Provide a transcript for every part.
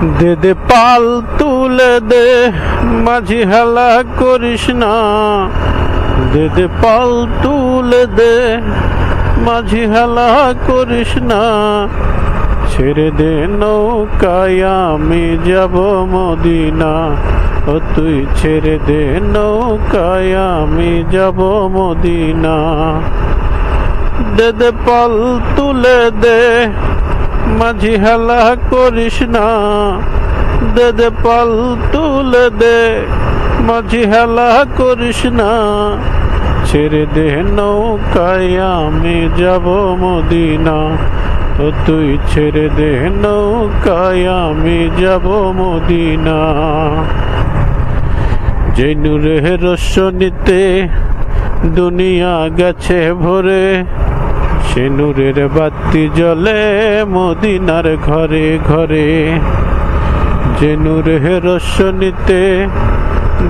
দে দে পাল তুলে দে, মাঝি হেলা করিস না। দে দে পাল তুলে দে, মাঝি হেলা করিস না। ছেড়ে দে নৌকায় আমি যাব মদিনা। ও তুই ছেড়ে দে নৌকায় আমি যাব মদিনা। দে দে পাল তুলে দে, মাঝি হেলা করিস না। দে দে পাল তুলে দে, মাঝি হেলা করিস না। ছেড়ে দে নৌকায় আমি যাব মদিনা। ও তুই ছেড়ে দে নৌকায় আমি যাব মদিনা। যে নূরের রোশনীতে দুনিয়া গেছে ভরে, সে নূরের বাতি জ্বলে মদিনার ঘরে ঘরে। যে নূরের রোশনীতে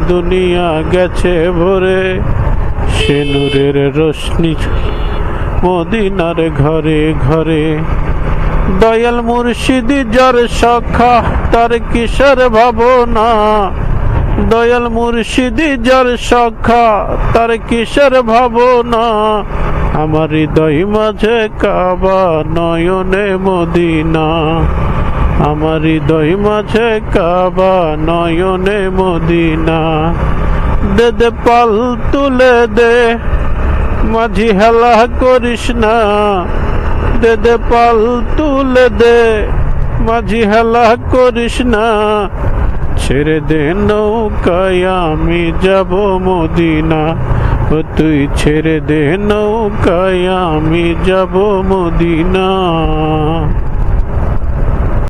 দুনিয়া গেছে ভরে, সে নূরের রোশনী মদিনার ঘরে ঘরে। দয়াল মুর্শিদি যার সখা, তার কিসের ভাবনা। দয়াল মুর্শিদি যার সখা, তার কিসের ভাবনা। আমার হৃদয় মাঝে কাবা, নয়নে মদিনা। আমার হৃদয় মাঝে কাবা, নয়নে মদিনা। দে দে পাল তুলে দে, মাঝি হেলা করিস না। দে দে পাল তুলে দে, মাঝি হেলা করিস না। ছেড়ে দে নৌকায় আমি যাব মদিনা। ও তুই ছেড়ে দে নৌকায় আমি যাব মদিনা।